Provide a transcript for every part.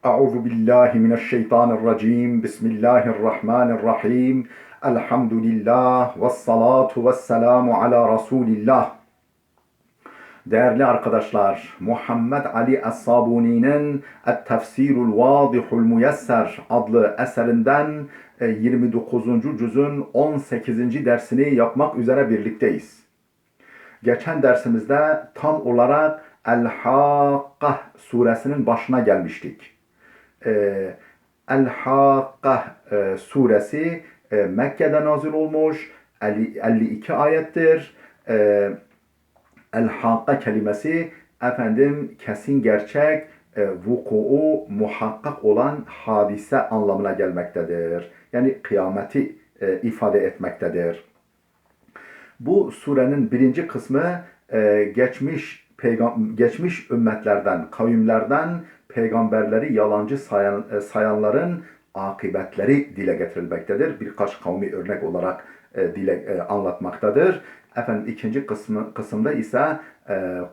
Euzu billahi mineşşeytanirracim. Bismillahirrahmanirrahim. Elhamdülillah ve salatu ve selamu ala Resulillah. Değerli arkadaşlar, Muhammed Ali Es-Sabuni'nin Et-Tefsirul Vadihul Muyesser adlı eserinden 29. cüzün 18. dersini yapmak üzere birlikteyiz. Geçen dersimizde tam olarak El-Hakkah suresinin başına gelmiştik. El-Hakkah suresi Mekke'de nazil olmuş, 52 ayettir. El-Hakka kelimesi kesin gerçek, vuku'u muhakkak olan hadise anlamına gelmektedir. Yani kıyameti ifade etmektedir. Bu surenin birinci kısmı geçmiş ümmetlerden, kavimlerden peygamberleri yalancı sayanların akıbetleri dile getirilmektedir. Birkaç kavmi örnek olarak anlatmaktadır. İkinci kısımda ise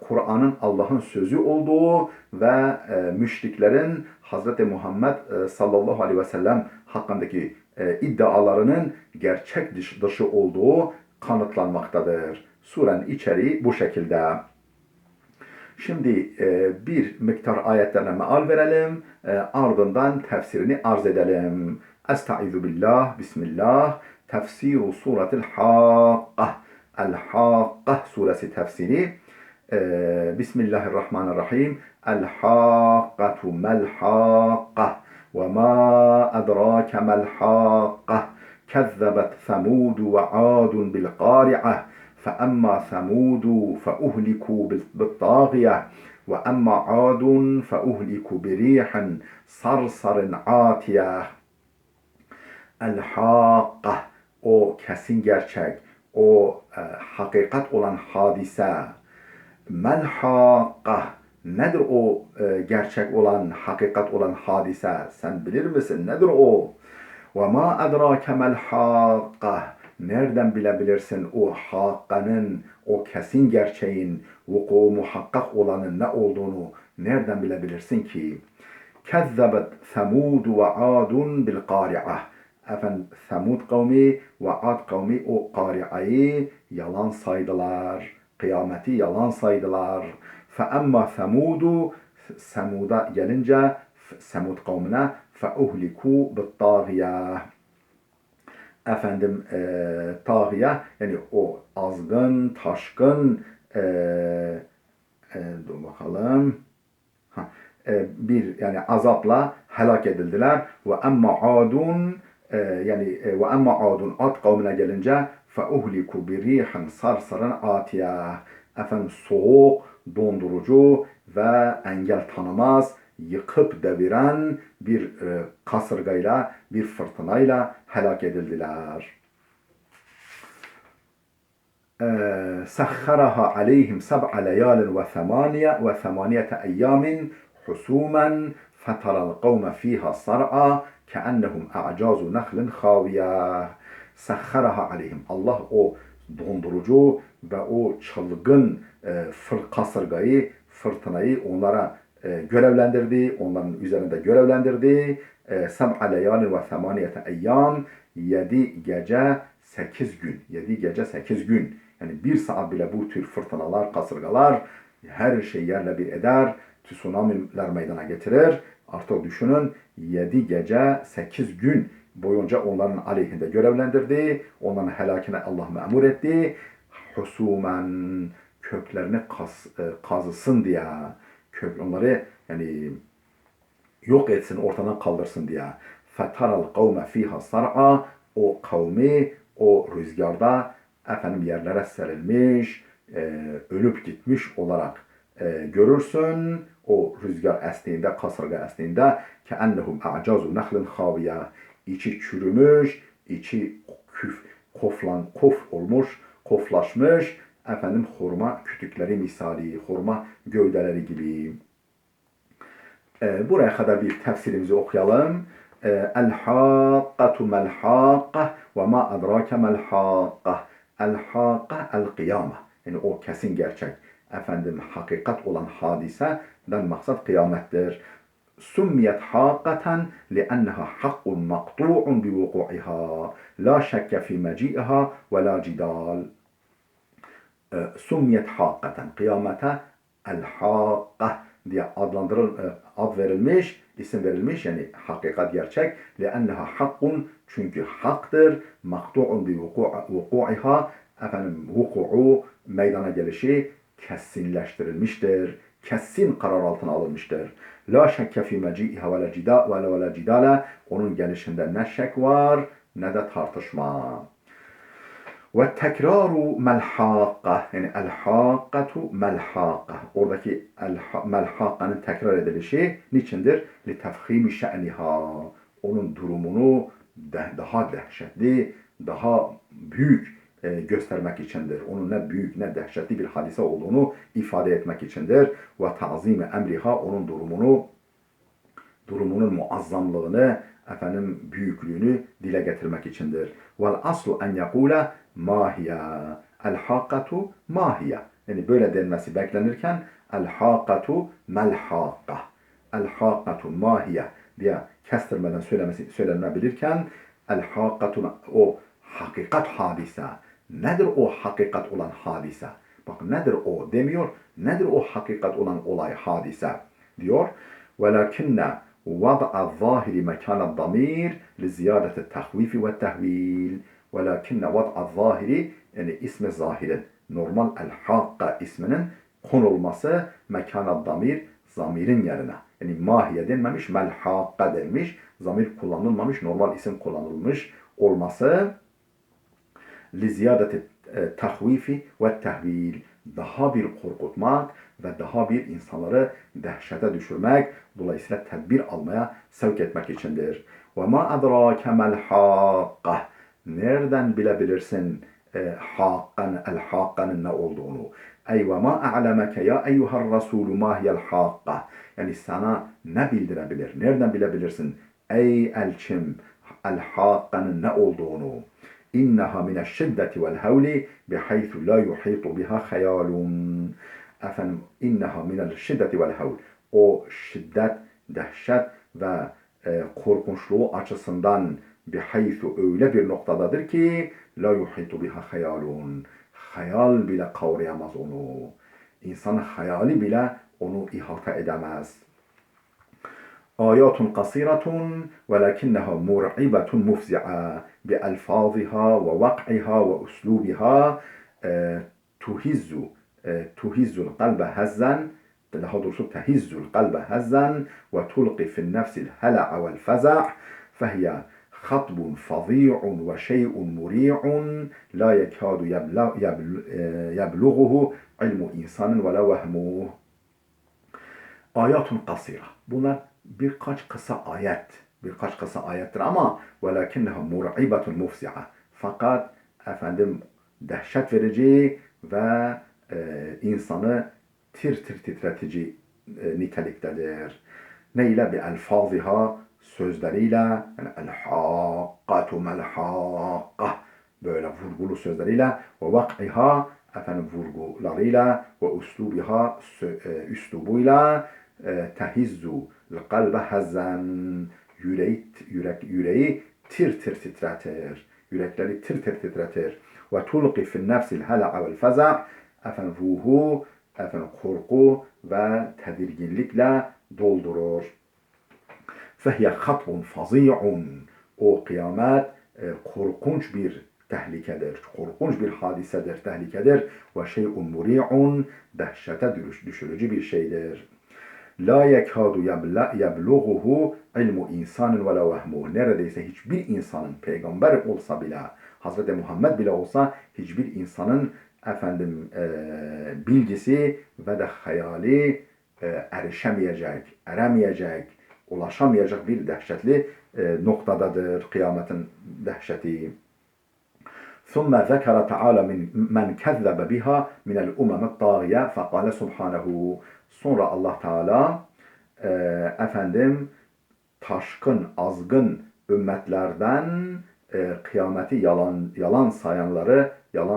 Kur'an'ın Allah'ın sözü olduğu ve müşriklerin Hz. Muhammed sallallahu aleyhi ve sellem hakkındaki iddialarının gerçek dışı olduğu kanıtlanmaktadır. Surenin içeriği bu şekilde. Şimdi bir miktar ayetlerine meal verelim, ardından tefsirini arz edelim. Estaizu billah, bismillah, tefsiru suretil Hakkah. El-Hakkah suresi tefsiri. Bismillahirrahmanirrahim. El-Hakkatu mel-Hakkah ve ma edrake mel-Hakkah. Kezzebet Semud ve Adun bil-Qari'ah. فأما ثمود فأهلكوا بالطاغية وأما عاد فأهلكوا بريح صرصر عاتية. El-Hakka, o kesin gerçek, o hakikat olan hadise. Mel-Hakka, nedir o gerçek olan, hakikat olan hadise? Sen bilir misin? Nedir o? وَمَا أَدْرَاكَ مَا Nereden bilebilirsin o hakkanın, o kesin gerçeğin, vuku muhakkak olanın ne olduğunu nereden bilebilirsin ki? Kezzebet Semud ve Adun bil Qari'ah. Semud kavmi ve Ad kavmi o Qari'ayı yalan saydılar. Kıyameti yalan saydılar. فَأَمَّا ثَمُودُ Semud'a gelince Semud kavmine فَاُهْلِكُوا بِالطَّاغِيَةِ tağiye, yani o azgın, taşkın, dur bakalım, bir yani azapla helak edildiler. Ve emma adun, ve emma adun, Ad kavmine gelince fe uhliku bi rihin sarsaran atiye. Soğuk, dondurucu ve engel tanımaz, yıkıp deviren bir kasırgayla, bir fırtınayla helak edildiler. Sahharaha aleyhim seb'a leyalin ve themaniyete eyyamin husumen fetaral kavme fiha sar'a keennehum a'cazu nehlin khaviye. Sahharaha aleyhim. Allah o dondurucu ve o çılgın kasırgayı, fırtınayı onlara görevlendirdi, onların üzerinde görevlendirdi. Seb'a leyalin ve themaniyete eyyam, 7 gece 8 gün. 7 gece 8 gün. Yani bir saat bile bu tür fırtınalar, kasırgalar her şey yerle bir eder. Tsunamiler meydana getirir. Artık düşünün, 7 gece 8 gün boyunca onların aleyhinde görevlendirdi. Onların helakine Allah memur etti. Husumen, köklerini kazısın diye. Onları yani yok etsin, ortadan kaldırsın diye. Fetaral kavme fiha sar'a, o kavmi o rüzgarda yerlere serilmiş, ölüp gitmiş olarak görürsün. O rüzgar estiğinde, kasırga estiğinde keennehum a'cazu nehlin khaviye, içi çürümüş, içi kof olmuş, koflaşmış, hurma kütükleri misali, hurma gövdeleri gibi. Buraya kadar bir tefsirimizi okuyalım. El-Hakkatu mel-Hakkah ve ma adrake mel-Hakkah. El-Hakkah el-Kıyame. Yani o kesin gerçek. Hakikat olan hadiseden maksat kıyamettir. سميت حاقة لأنها حق مقطوع بوقوعها لا شك في مجيئها ولا جدال. Summiyet hakikaten kıyamete el hakka diye ad verilmiş, isim verilmiş, yani hakikat, gerçek. لِأَنَّهَا hakkun, çünkü haktır. مَقْتُعٌ بِوُقُوعِهَا, vuku'u, meydana gelişi kesinleştirilmiştir. Kesin karar altına alınmıştır. La şekke fi meci'iha ve la cidale, onun gelişinde ne şek var ne de tartışma. Ve tekraru melhaqqa, yani el-haqqatu melhaqqa. Oradaki melhaqqanın tekrar edilişi niçindir? Li tefhimi şe'niha. Onun durumunu daha dehşetli, daha büyük göstermek içindir. Onun ne büyük ne dehşetli bir hadise olduğunu ifade etmek içindir. Ve ta'zimi emriha, onun durumunun muazzamlığını, büyüklüğünü dile getirmek içindir. Vel aslu en yekule mahiye. El hakkatu mahiye. Yani böyle denmesi beklenirken el hakkatu mel hakka. El hakkatu mahiye diye kestirmeden söylenebilirken el hakkatu, o hakikat hadise. Nedir o hakikat olan hadise? Bak, nedir o demiyor. Nedir o hakikat olan olay, hadise diyor. Velakinne وضع الظاهر مكان الضمير لزيادة التخويف والتهويل. ولكن وضع الظاهر, yani ismi zahirin, normal el-hakka isminin konulması mekana damir, zamirin yerine. Yani mahiye denmemiş, mel-hakka denmiş, zamir kullanılmamış, normal isim kullanılmış olması liziyadeti tahvifi ve tehvil, daha bir korkutmak ve daha bir insanları dehşete düşürmek, dolayısıyla tedbir almaya sevk etmek içindir. Ve ma adrake mel hakka, nereden bilebilirsin el-hakkanın ne olduğunu? Ey ve ma a'lemeke ya eyyuhar rasulü ma hiyel hakka, yani sana ne bildirebilir, nereden bilebilirsin ey elçim el-hakkanın ne olduğunu? İnneha mineşşiddeti vel havli bihaythu la yuhitu biha hayalun. İnneha mineşşiddeti vel havl, o şiddet, dehşet ve korkunçluğu açısından bihaythu, öyle bir noktadadır ki la yuhitu biha hayalun, hayal bile kavrayamaz onu. İnsanın hayali bile onu ihata edemez. آيات قصيرة ولكنها مرعبة مفزعة بألفاظها ووقعها وأسلوبها تهز القلب هزا، daha doğrusu تهز القلب هزا وتلقي في النفس الهلع والفزع فهي خطب فظيع وشيء مريع لا يكاد يبلغه علم إنسان ولا وهمه. Ayatun kasira. Bunlar birkaç kısa ayettir ama velakinneha mur'ibatun mufzi'a. Fakat dehşet verici ve insanı tir tir titretici niteliktedir. Neyle? Bi elfaziha, sözleriyle, yani el-hakkatu mel-hakka, böyle vurgulu sözleriyle, ve vak'iha, vurgularıyla, ve uslubiha, üslubuyla, tehizzu kalbe hazzen, yüreği tir tir titretir. Yürekleri tir tir titretir. Ve tulqi fin nefsil hela'a vel feza, ruhu, korku ve tedirginlikle doldurur. Fehye hatbun fazi'un, o kıyamet korkunç bir tehlikedir. Korkunç bir hadisedir, tehlikedir. Ve şey'un muri'un, dehşete düşürücü bir şeydir. La yekadu yebluğuhu ilmu insanın ve la vehmuh. Neredeyse hiçbir insanın, peygamber olsa bile, Hazreti Muhammed bile olsa, hiçbir insanın bilgisi ve de hayali eremeyecek, ulaşamayacak bir dehşetli noktadadır kıyametin dehşeti. ثم ذكر تعالى من كذب بها من الأمم الطاغية فقال سبحانه. Sonra Allah Teala taşkın, azgın ümmetlerden kıyameti yalan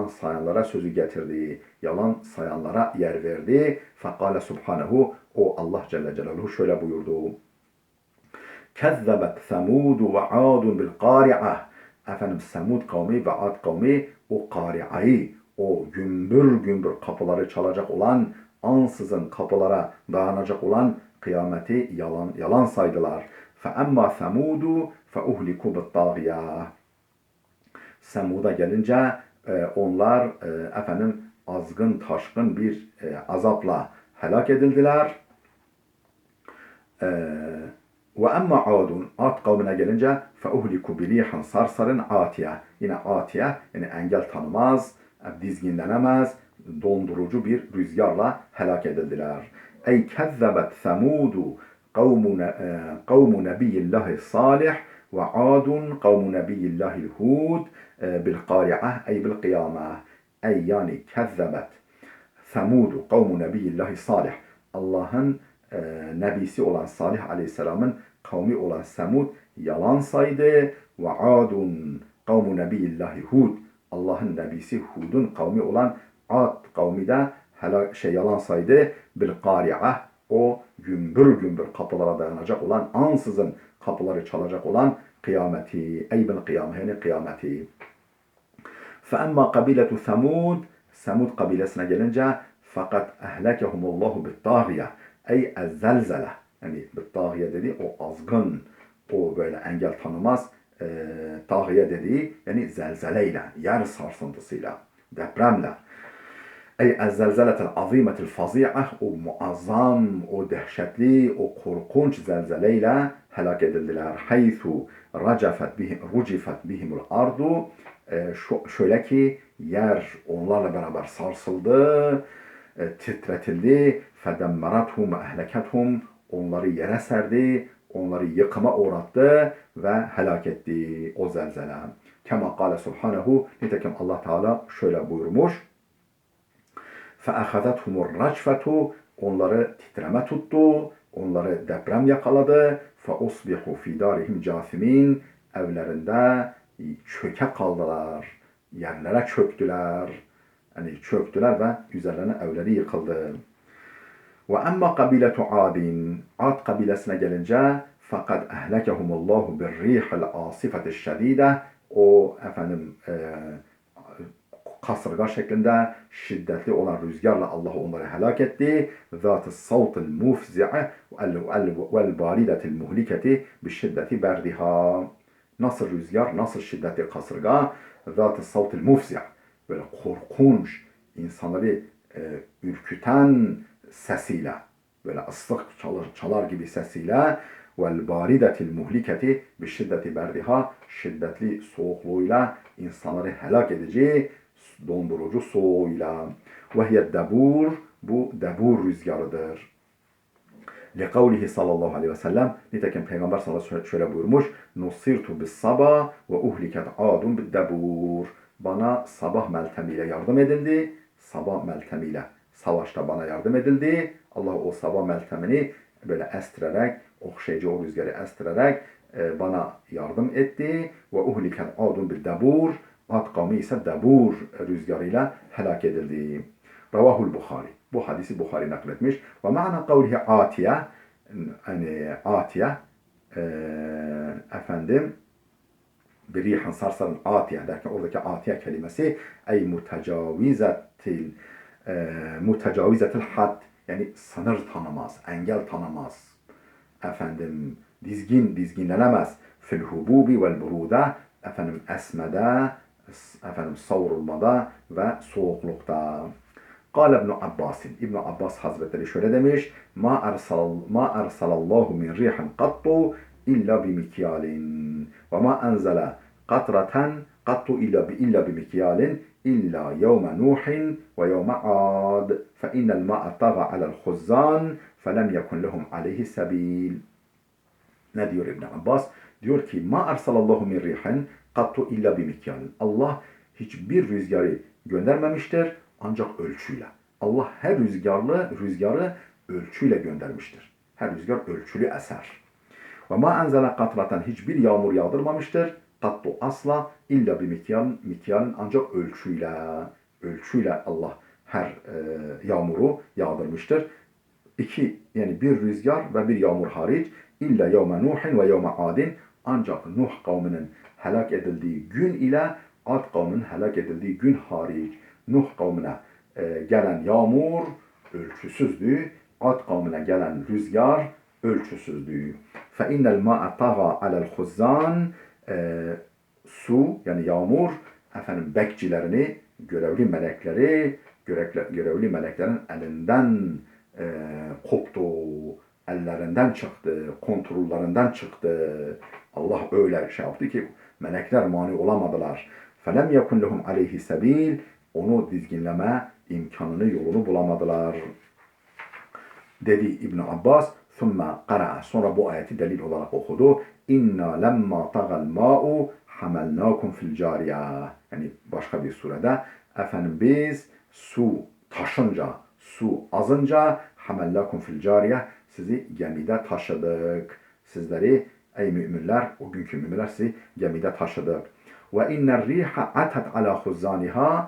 sayanlara sözü getirdi. Yalan sayanlara yer verdi. Fekale subhanehu, o Allah Celle Celaluhu şöyle buyurdu. kezzebet semudu ve adun bil kari'ah. Efendim Semud kavmi ve Ad kavmi o kari'ayı, o gümbür gümbür kapıları çalacak olan, ansızın kapılara dayanacak olan kıyameti yalan saydılar. فَأَمَّا ثَمُودُ فَاُهْلِكُوا بِالطَّاغِيَةِ. Semud'a gelince onlar efendim azgın taşkın bir azapla helak edildiler. Ve emma adun, Ad kavmine gelince feuhliku bilihan sarsarin atiye. Yine atiye yani engel tanımaz, dizginlenemez, dondurucu bir rüzgarla helak edildiler. Ey kezzebet semudu kavmu nebiyillahi salih ve adun kavmu nebiyillahi hud bil kari'ah ey bil kıyamah. Ey yani kezzebet semudu kavmu nebiyillahi salih. Allah'ın nebisi olan Salih Aleyhisselam'ın kavmi olan Semud yalan saydı. Ve Adun kavmu nebiyillahi Hud. Allah'ın nebisi Hud'un kavmi olan Ad kavmi de yalan saydı. Bil kari'ah, o gümbür gümbür kapılara dayanacak olan, ansızın kapıları çalacak olan kıyameti. Ey bil kıyameti, yani kıyameti. Fe emma kabiletu Semud, Semud kabilesine gelince fakat ehlekehumullahu bittâgiyeh. Ey ezzelzele, yani bittâgiye dediği o azgın, o böyle engel tanımaz, tâgiye dediği yani zelzeleyle, yer sarsıntısıyla, depremle. Ey ezzelzeletel azimetel fazi'ah, o muazzam, o dehşetli, o korkunç zelzeleyle helak edildiler. Haythu rucifet bihimul ardu, şöyle ki yer onlarla beraber sarsıldı, titretildi. Fedemmerathum ehlekethum, onları yere serdi, onları yıkıma uğrattı ve helak etti o zelzele. Kema kâle subhanehu, nitekim Allah Teala şöyle buyurmuş. فَأَخَذَتْهُمُ الرَّجْفَةُ, onları titreme tuttu, onları deprem yakaladı. فَأُصْبِحُوا فِي دَارِهِمْ جَاثِمِينَ, evlerinde çöke kaldılar, yerlere çöktüler. Yani çöktüler ve üzerlerine evleri yıkıldı. Ve emma kabiletu Adin, Ad kabilesine gelince fakat ehlekehumullahu birrihil asifetiş şedide, o efendim kasırga şeklinde şiddetli olan rüzgarla Allah onları helak etti. Zat-ı savt-ı mufzi'e vel baridetil muhliketi bi şiddeti berdiha. Nasıl rüzgar, nasıl şiddetli kasırga? Zat-ı savt-ı mufzi', böyle korkunç, insanları ürküten sesiyle, böyle ıslık çalar gibi sesiyle, vel baridetil muhliketi bi şiddeti berdiha, şiddetli soğukluğuyla insanları helak edici, dondurucu soğuğuyla. Ve hiye debur, bu debur rüzgarıdır. Lekavlihi sallallahu aleyhi ve sellem, nitekim Peygamber sallallahu aleyhi ve sellem şöyle buyurmuş: Nusirtu bis sabah ve uhliket adun bid debur. Bana sabah meltemiyle yardım edildi. Sabah meltemiyle savaşta bana yardım edildi. Allah o sabah meltemini böyle estirerek, okşayıcı o rüzgarı estirerek bana yardım etti. Ve uhliket adun bid debur. Ad kavmi ise debur rüzgarıyla helak edildi. Ravahul Bukhari. Bu hadisi Bukhari nakletmiş. Ve ma'na kavlihi atiye, yani atiye efendim bir rihan sarsarın atiye derken oradaki atiye kelimesi ey mutecavizetil had, yani sınır tanımaz, engel tanımaz. Efendim dizginlenemez. Fil hububi vel buruda, efendim esmede, efendim savrulmada ve soğuklukta. Kâle İbn Abbas, İbn Abbas Hazretleri şöyle demiş: Ma ersalallahu min rihin qattu illa bimikyalin ve ma enzele qatraten qattu illa bimikyalin illa yevme Nuhin ve yevme Ad fe innel ma'a taga alel huzzan felem yekun lehum aleyhi sebil. Ne diyor İbn Abbas? Diyor ki ma ersalallahu min rihin qattu illa bimikyalin. Allah hiçbir rüzgarı göndermemiştir ancak ölçüyle. Allah her rüzgarı ölçüyle göndermiştir. Her rüzgar ölçülü eser. Ve ma enzele katraten, hiçbir yağmur yağdırmamıştır. Kattu asla illa bir mikyalin, ancak ölçüyle Allah her yağmuru yağdırmıştır. Yani bir rüzgar ve bir yağmur hariç İlla yevme Nuhin ve yevme Adin. Ancak Nuh kavminin helak edildiği gün ile Ad kavminin helak edildiği gün hariç. Nuh kavmine gelen yağmur ölçüsüzdü. Ad kavmine gelen rüzgar ölçüsüzdü. Fe innel ma'a taga alel huzzan. Su yani yağmur bekçilerini, görevli meleklerin elinden koptu, ellerinden çıktı, kontrollerinden çıktı. Allah öyle şey yaptı ki melekler mani olamadılar. فَلَمْ يَكُنْ لَهُمْ عَلَيْهِ سَب۪يلٍ. Onu dizginleme imkanını, yolunu bulamadılar. Dedi İbn Abbas. ثُمَّ قَرَأَ. Sonra bu ayeti delil olarak okudu. اِنَّا لَمَّا طَغَ الْمَاءُ حَمَلْنَاكُمْ فِي الْجَارِيَةِ. Yani başka bir surede biz su taşınca, su azınca حَمَلْنَاكُمْ فِي الْجَارِيَةِ sizi gemide taşıdık. Sizleri ey müminler, o günkü müminler sizi gemide taşıdık. وَاِنَّ الرِّيحَ عَتَتْ عَلَى خُزَّانِهَا.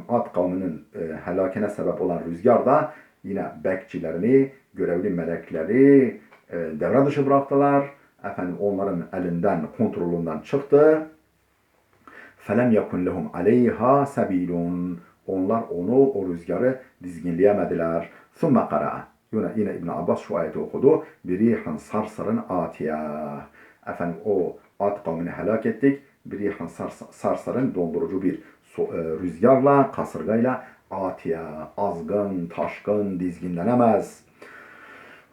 Ad kavminin helakine sebep olan rüzgar da yine bekçilerini, görevli melekleri devre dışı bıraktılar. Onların elinden, kontrolünden çıktı. فَلَمْ يَكُنْ لَهُمْ عَلَيْهَا سَب۪يلٌ. Onlar o rüzgarı dizginleyemediler. ثُمَّ قَرَأَ. Yine İbn Abbas şu ayeti okudu. بِرِيحًا صَرْصَرًا آتِيَةً. O Ad kavmini helak ettik. بِرِيحًا صَرْصَرًا dondurucu bir rüzgarla, kasırgayla atiye, azgın, taşkın, dizginlenemez.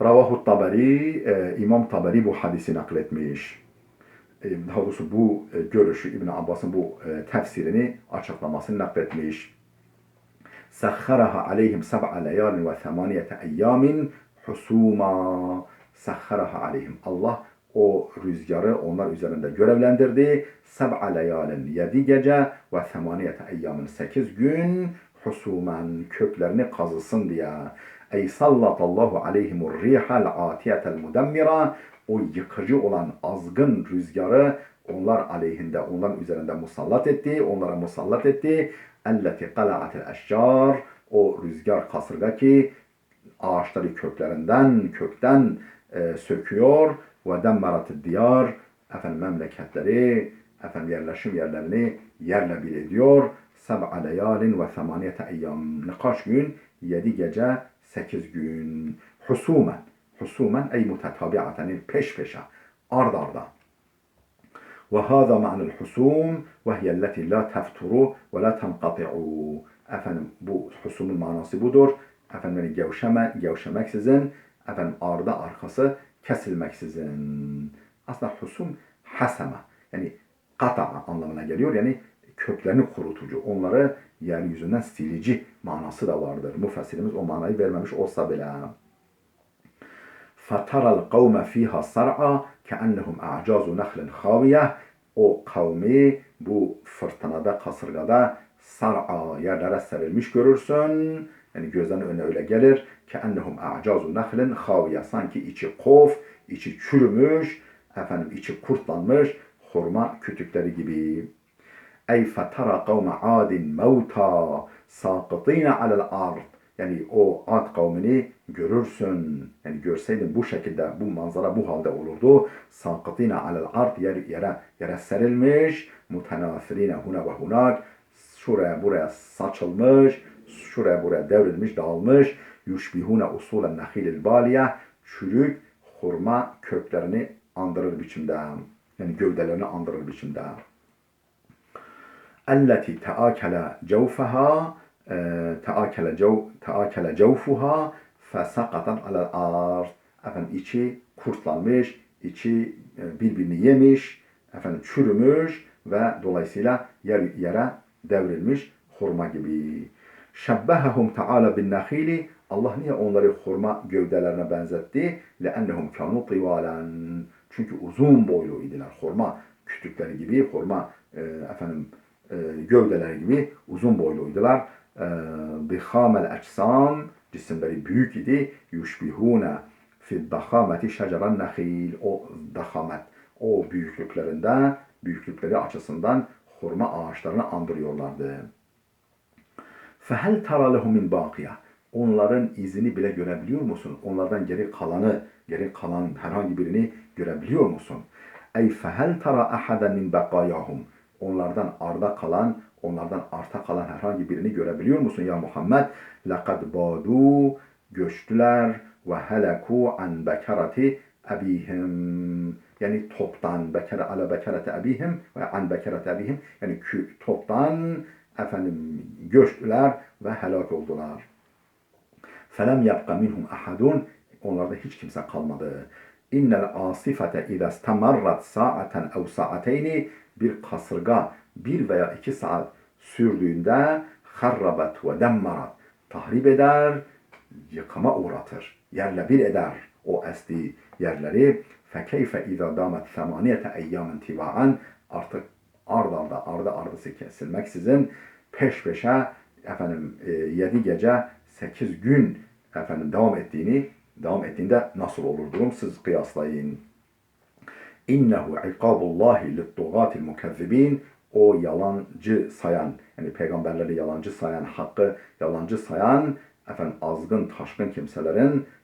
Ravahu Taberi, İmam Taberi bu hadisi nakletmiş. Daha doğrusu bu görüşü İbn Abbas'ın bu tefsirini, açıklamasını nakletmiş. Sahharaha aleyhim sab'a leyalin ve themaniyete eyyamin husuma. Sahharaha aleyhim. Allah o rüzgarı onlar üzerinde görevlendirdi. Sab'a leyalin 7 gece ve themaniyete eyyamin 8 gün husumen köklerini kazısın diye. Ey sallatallahu aleyhimur rihal atiyetel mudammira. O yıkıcı olan azgın rüzgarı onlar aleyhinde, onların üzerinde onlara musallat etti. Elleti qala'atil eşcar. O rüzgar, kasırga ki ağaçları kökten söküyor. Ve demmeratid diyar. Memleketleri, yerleşim yerlerini yerle bir ediyor. Seb'a leyalin ve themaniyete eyyam. Kaç gün? 7 gece, 8 gün. Husumen ey mutetabi'aten, peş peşe, ard arda. Ve hâzâ ma'nel husum ve hiyelleti la tefturu ve la tenqati'u. Bu husumun manası budur. Gevşemeksizin, arda arkası kesilmeksizin. Aslında husum hasema, yani kata'a anlamına geliyor. Yani köklerini kurutucu, onları yeryüzünden silici manası da vardır. Müfessirimiz o manayı vermemiş olsa bile. فَتَرَى الْقَوْمَ ف۪يهَا صَرْعًا كَأَنَّهُمْ اَعْجَازُ نَخْلٍ خَاوِيَةٍ. O kavmi bu fırtınada, kasırgada sar'a, yerlere serilmiş görürsün. Yani gözlerinin önüne öyle gelir. كَأَنَّهُمْ اَعْجَازُ نَخْلٍ خَاوِيَةٍ. Sanki içi kof, içi çürümüş, içi kurtlanmış hurma kütükleri gibi. Ey فَتَرَى قَوْمَ عَادٍ مَوْتًا سَاقِطِينَ عَلَى الْأَرْضِ. Yani o Ad kavmini görürsün. Yani görseydin bu şekilde, bu manzara bu halde olurdu. Sâkıtîne alel ard, yere serilmiş. Mutenâfirîne hune ve hunak. Şuraya buraya saçılmış. Şuraya buraya devrilmiş, dağılmış. Yuşbihune usulen nehilil bâliye. Çürük hurma köklerini andırır biçimde. Yani gövdelerini andırır biçimde. Elleti teâkele cevfeha. Teâkele cevfuha fesakatat alel ard. İçi kurtlanmış, içi birbirini yemiş, çürümüş ve dolayısıyla yere devrilmiş hurma gibi. Şebbehehum Teala bin nehili. Allah niye onları hurma gövdelerine benzetti? Leennehum kânû tivâlen. Çünkü uzun boylu idiler. Hurma kütükleri gibi, hurma gövdeleri gibi uzun boyluydular. Dihâmel eçsâm, cisimleri büyük idi. Yuşbihûne fid dahâmeti şeceran nehil. O dahamet, o büyüklükleri açısından hurma ağaçlarını andırıyorlardı. Fehel tara lehu min bâkiye. Onların izini bile görebiliyor musun? Onlardan geri kalanı Geri kalan herhangi birini görebiliyor musun? Ey fehel tara ahaden min bekayahum. Onlardan arta kalan herhangi birini görebiliyor musun ya Muhammed? Lekad badu, göçtüler ve heleku an bekerati abihim. Yani toptan, bekere ala bekerati abihim ve an bekerati abihim. Yani toptan göçtüler ve helak oldular. Felem yapka minhum ahadun. Onlarda hiç kimse kalmadı. İnnel asifete izâ istemarrat sa'aten ev sa'ateyni. Bir kasırga 1 veya 2 saat sürdüğünde harrabat ve demmarat, tahrip eder, yıkıma uğratır, yerle bir eder o estiği yerleri. Fekeyfe izâ dâmet 8 eyyâmen tibâen. Artık ardı kesilmeksizin peş peşe 7 gece 8 gün devam ettiğinde nasıl olur durum, siz kıyaslayın. İnnehu ikabullahi littugâtil mukezzibin. O yalancı sayan, yani peygamberleri yalancı sayan, hakkı yalancı sayan azgın, taşkın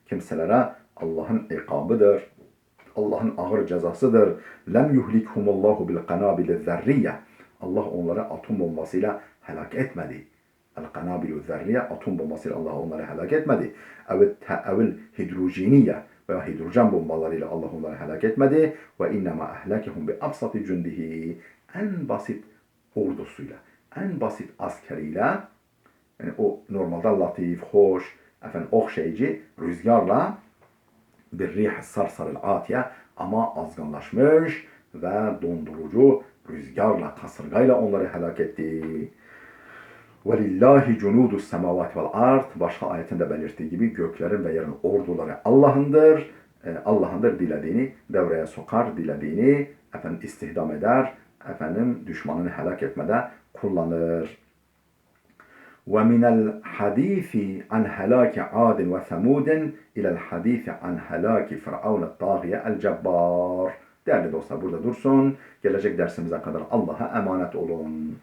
kimselere Allah'ın ikabıdır. Allah'ın ağır cezasıdır. Lem yuhlikhumullahu bil qanabil zerriye. Allah onları atom bombasıyla helak etmedi. El-kanabilu zerriye, atom bombasıyla Allah onları helak etmedi. Evil hidrojeniye veya hidrojen bombalarıyla Allah onları helak etmedi. Ve innema ahlakehum bi absati cundihi. En basit ordusuyla, en basit askeriyle, yani o normalde latif, hoş, okşayıcı rüzgarla, bir rih sarsarıl atiye, ama azgınlaşmış ve dondurucu rüzgarla, kasırgayla onları helak etti. وَلِلَّهِ جُنُودُ السَّمَاوَاتِ وَالْاَرْضِ. Başka ayetinde belirttiği gibi göklerin ve yerin orduları Allah'ındır. Allah'ındır, dilediğini devreye sokar, dilediğini istihdam eder, düşmanını helak etmede kullanır. وَمِنَ الْحَد۪يثِ عَنْ هَلَاكِ عَادٍ وَثَمُودٍ اِلَى الْحَد۪يثِ عَنْ هَلَاكِ فِرْعَوْنَ الطَّاغِيَ الْجَبَّارِ. Değerli dostlar, burada dursun. Gelecek dersimize kadar Allah'a emanet olun.